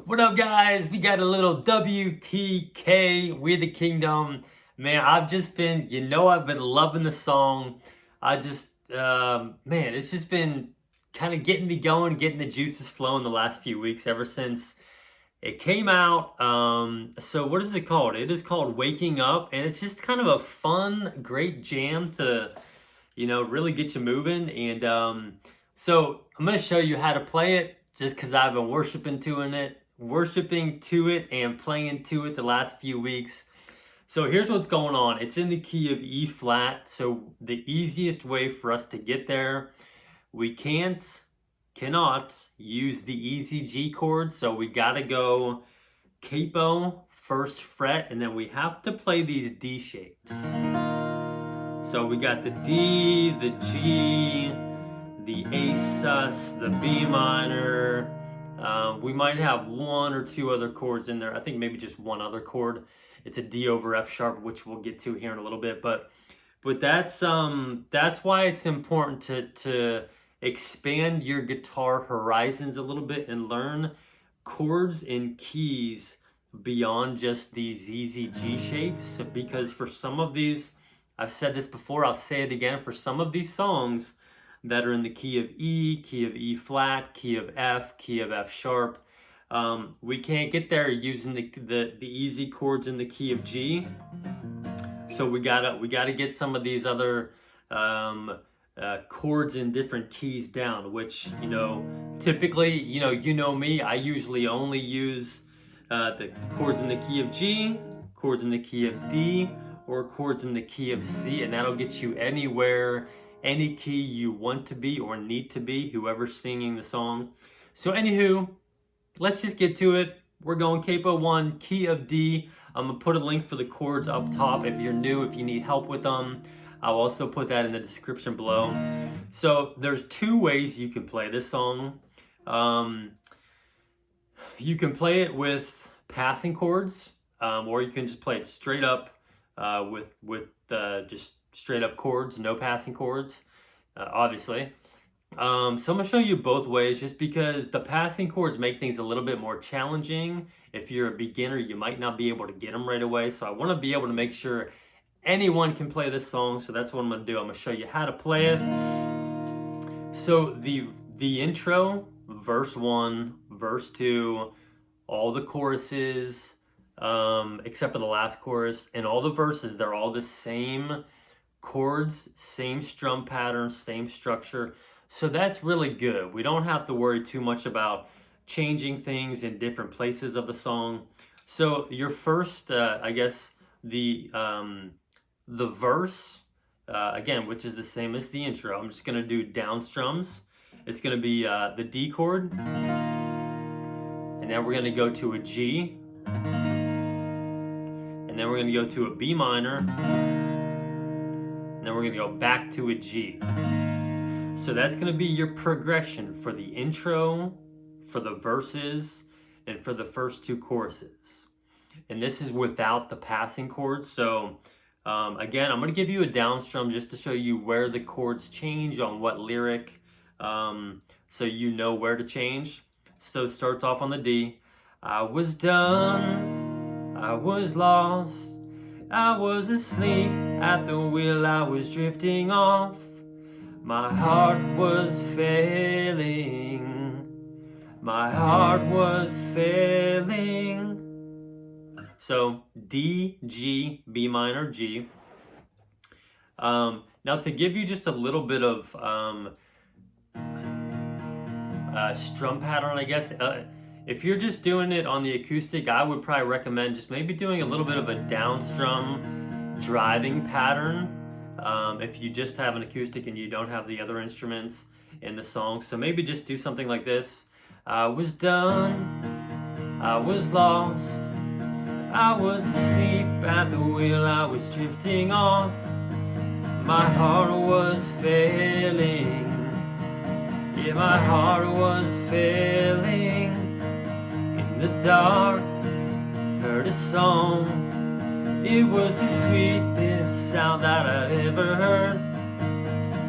What up, guys? We got a little WTK, We the Kingdom. Man, I've been loving the song. Man, it's just been kind of getting me going, getting the juices flowing the last few weeks ever since it came out. So what is it called? It is called Waking Up, and it's just kind of a fun, great jam to, really get you moving. And so I'm going to show you how to play it just because I've been worshiping to it and playing to it the last few weeks. So here's what's going on. It's in the key of E flat. So the easiest way for us to get there, we cannot use the easy G chord. So we gotta go capo, first fret, and then we have to play these D shapes. So we got the D, the G, the A sus, the B minor. We might have one or two other chords in there. I think maybe just one other chord. It's a D over F sharp, which we'll get to here in a little bit. But that's why it's important to expand your guitar horizons a little bit and learn chords and keys beyond just these easy G shapes. Because for some of these, I've said this before, I'll say it again, for some of these songs that are in the key of E flat, key of F sharp, we can't get there using the easy chords in the key of G. So we gotta get some of these other chords in different keys down, which, typically, you know me, I usually only use the chords in the key of G, chords in the key of D, or chords in the key of C, and that'll get you anywhere, any key you want to be or need to be, whoever's singing the song. So anywho, let's just get to it. We're going capo 1, key of D. I'm gonna put a link for the chords up top if you're new, if you need help with them. I'll also put that in the description below. So there's two ways you can play this song. You can play it with passing chords, or you can just play it straight up with just straight up chords, no passing chords, obviously. So I'm gonna show you both ways just because the passing chords make things a little bit more challenging. If you're a beginner, you might not be able to get them right away. So I wanna be able to make sure anyone can play this song. So that's what I'm gonna do. I'm gonna show you how to play it. So the intro, verse 1, verse 2, all the choruses, except for the last chorus, and all the verses, they're all the same chords, same strum pattern, same structure. So that's really good. We don't have to worry too much about changing things in different places of the song. So your first, I guess, the verse, again, which is the same as the intro. I'm just gonna do down strums. It's gonna be the D chord, and then we're gonna go to a G, and then we're gonna go to a B minor, and then we're gonna go back to a G. So that's gonna be your progression for the intro, for the verses, and for the first two choruses. And this is without the passing chords. So again, I'm gonna give you a down strum just to show you where the chords change on what lyric, so you know where to change. So it starts off on the D. I was done, I was lost, I was asleep at the wheel, I was drifting off. My heart was failing, my heart was failing. So D, G, B minor, G. Now to give you just a little bit of strum pattern, I guess. If you're just doing it on the acoustic, I would probably recommend just maybe doing a little bit of a down strum driving pattern. If you just have an acoustic and you don't have the other instruments in the song. So maybe just do something like this. I was done, I was lost, I was asleep at the wheel, I was drifting off. My heart was failing, yeah, my heart was failing. In the dark, heard a song. It was the sweetest sound that I'd ever heard.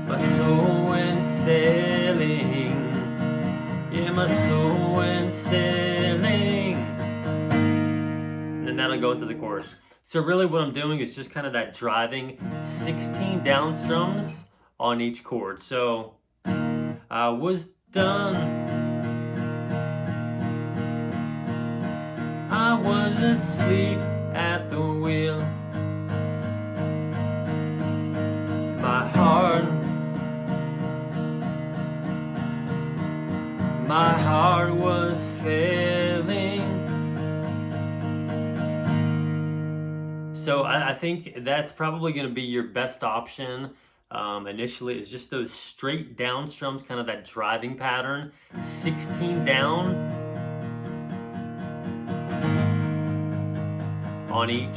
My soul went sailing, yeah, my soul went sailing. then I'll go into the chorus. So really what I'm doing is just kind of that driving 16 down strums on each chord. So I was done, I was asleep at the wheel, my heart was failing. So I think that's probably going to be your best option initially, is just those straight down strums, kind of that driving pattern, 16 down on each.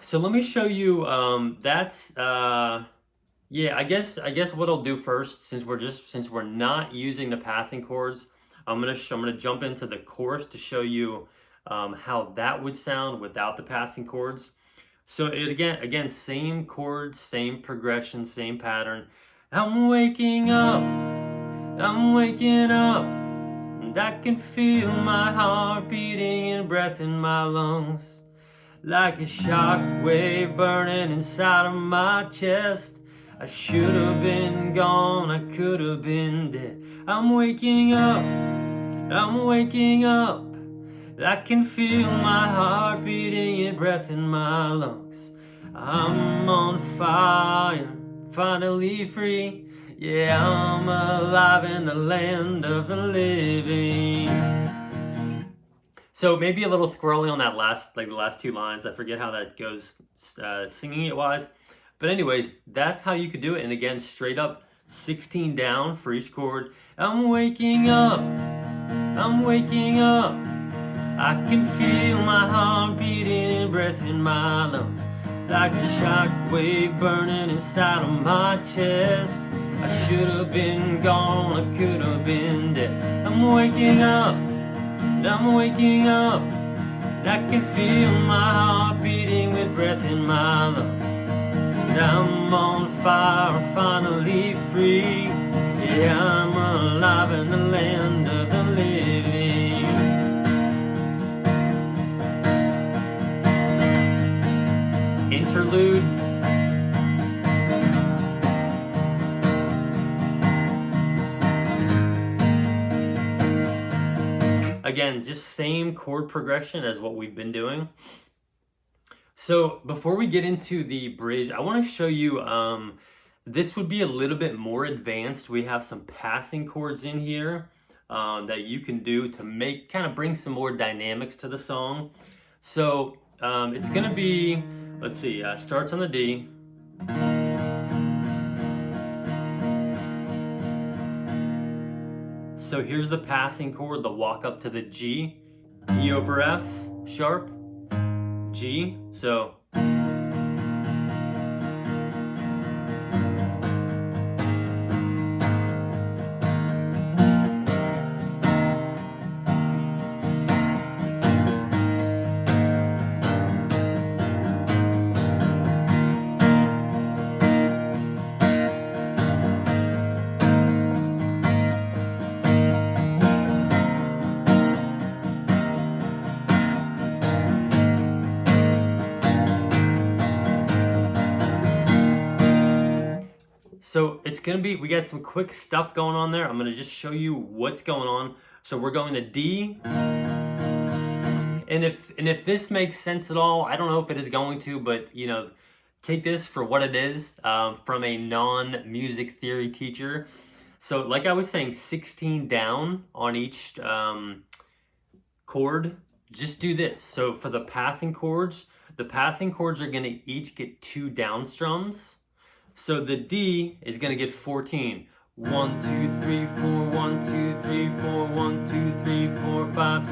So let me show you, yeah, I guess what I'll do first, since we're not using the passing chords, I'm gonna jump into the chorus to show you how that would sound without the passing chords. So again, same chords, same progression, same pattern. I'm waking up, and I can feel my heart beating and breath in my lungs, like a shock wave burning inside of my chest. I should have been gone, I could have been dead. I'm waking up, I can feel my heart beating and breath in my lungs. I'm on fire, finally free. Yeah, I'm alive in the land of the living. So maybe a little squirrely on that the last two lines. I forget how that goes singing it wise. But anyways, that's how you could do it. And again, straight up 16 down for each chord. I'm waking up, I can feel my heart beating and breath in my lungs, like a shock wave burning inside of my chest. I should have been gone, I could have been dead. I'm waking up, I can feel my heart beating with breath in my lungs. I'm on fire, finally free. Yeah, I'm alive in the land of the living. Interlude. Again, just same chord progression as what we've been doing. So before we get into the bridge, I want to show you, this would be a little bit more advanced. We have some passing chords in here that you can do to kind of bring some more dynamics to the song. So it's going to be, let's see, starts on the D. So here's the passing chord, the walk up to the G, D over F sharp, G, so. So it's gonna be, we got some quick stuff going on there. I'm gonna just show you what's going on. So we're going to D, and if this makes sense at all, I don't know if it is going to, but you know, take this for what it is from a non-music theory teacher. So like I was saying, 16 down on each chord. Just do this. So for the passing chords are gonna each get 2 down strums. So the D is going to get 14. 1, 2, 3, 4, 1, 2, 3, 4, 1, 2, 3, 4, 5,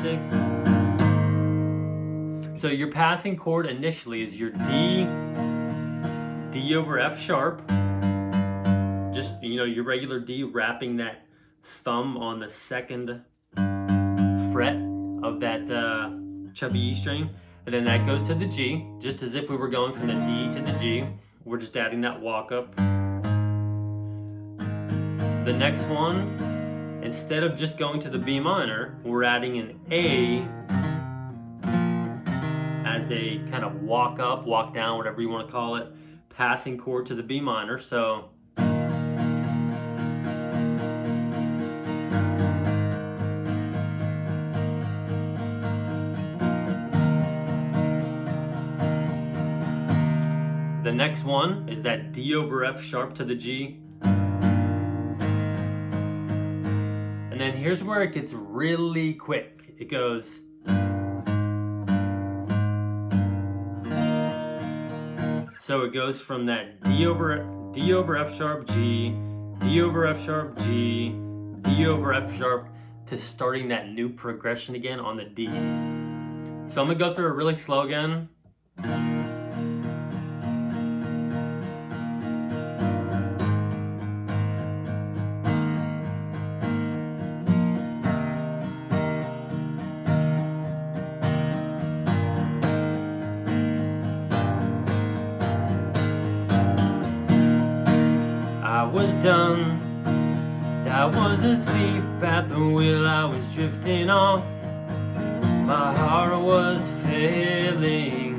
6. So your passing chord initially is your D, D over F sharp. Just, you know, your regular D, wrapping that thumb on the 2nd fret of that chubby E string. And then that goes to the G, just as if we were going from the D to the G. We're just adding that walk up. the next one, instead of just going to the B minor, we're adding an A as a kind of walk up, walk down, whatever you want to call it, passing chord to the B minor. So the next one is that D over F sharp to the G. And then here's where it gets really quick. It goes. So it goes from that D over F sharp G, D over F sharp G, D over F sharp, to starting that new progression again on the D. So I'm gonna go through it really slow again. I was done, I was asleep at the wheel, I was drifting off. My heart was failing,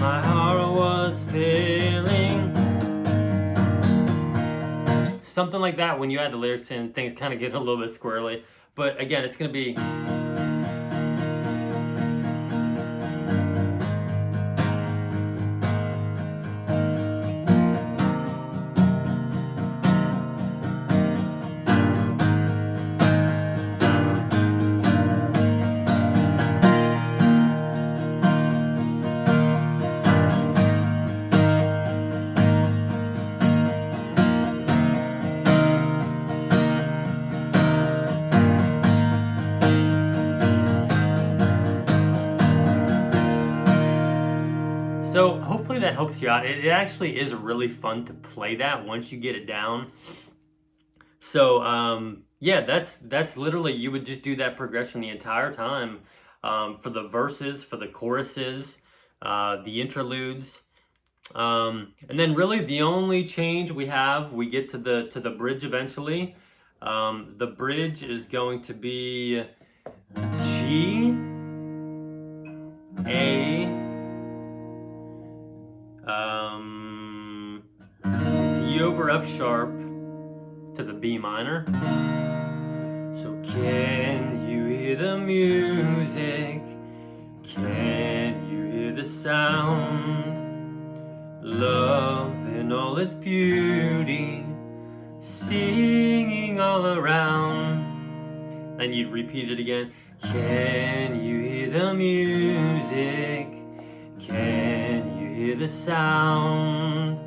my heart was failing. Something like that. When you add the lyrics in, things kind of get a little bit squirrely. But again, it's going to be... So hopefully that helps you out. It actually is really fun to play that once you get it down. So yeah, that's literally, you would just do that progression the entire time, for the verses, for the choruses, the interludes, and then really the only change we have, we get to the bridge eventually. The bridge is going to be G, A, D over F sharp to the B minor. So can you hear the music? Can you hear the sound? Love in all its beauty, singing all around. Then you'd repeat it again. Can you hear the music? Can you hear the sound?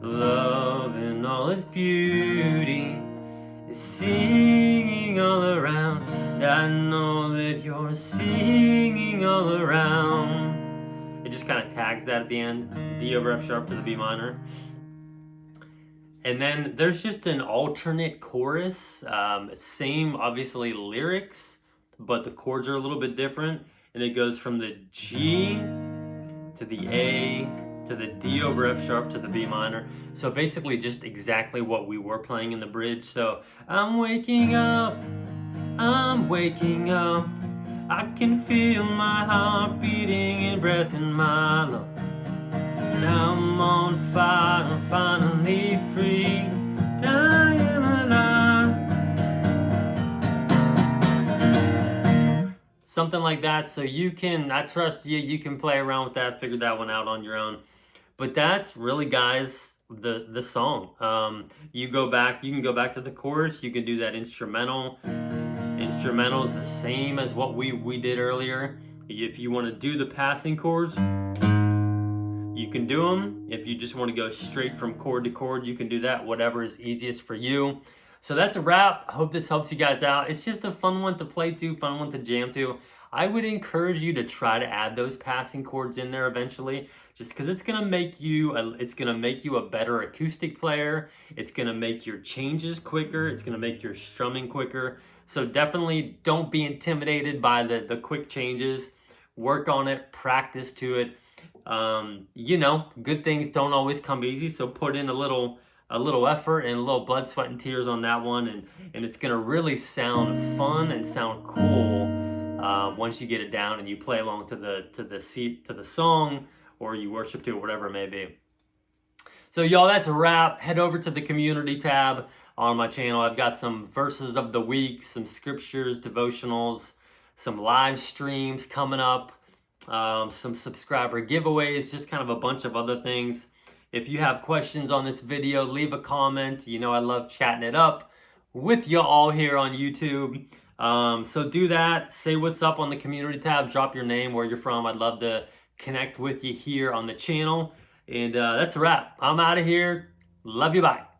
Love in all its beauty is singing all around. And I know that you're singing all around. It just kind of tags that at the end. D over F sharp to the B minor. And then there's just an alternate chorus. Same, obviously, lyrics, but the chords are a little bit different. And it goes from the G to the A to the D over F sharp to the B minor. So basically just exactly what we were playing in the bridge. So I'm waking up, I'm waking up, I can feel my heart beating and breath in my lungs. Now I'm on fire, I'm finally free, dying alive. Something like that. So you can, I trust you, you can play around with that, figure that one out on your own. But that's really, guys, the song. You can go back to the chorus, you can do that instrumental. Instrumental is the same as what we did earlier. If you want to do the passing chords, you can do them. If you just want to go straight from chord to chord, you can do that, whatever is easiest for you. So that's a wrap. I hope this helps you guys out. It's just a fun one to play to, fun one to jam to. I would encourage you to try to add those passing chords in there eventually, just because it's gonna make you a better acoustic player. It's gonna make your changes quicker. It's gonna make your strumming quicker. So definitely don't be intimidated by the quick changes. Work on it, practice to it. You know, good things don't always come easy, so put in a little a little effort and a little blood, sweat, and tears on that one, and it's gonna really sound fun and sound cool once you get it down and you play along to the song, or you worship to, or whatever it may be. So y'all, that's a wrap. Head over to the community tab on my channel. I've got some verses of the week, some scriptures, devotionals, some live streams coming up, some subscriber giveaways, just kind of a bunch of other things. If you have questions on this video, leave a comment. You know I love chatting it up with you all here on YouTube. So do that. Say what's up on the community tab. Drop your name, where you're from. I'd love to connect with you here on the channel. And that's a wrap. I'm out of here. Love you. Bye.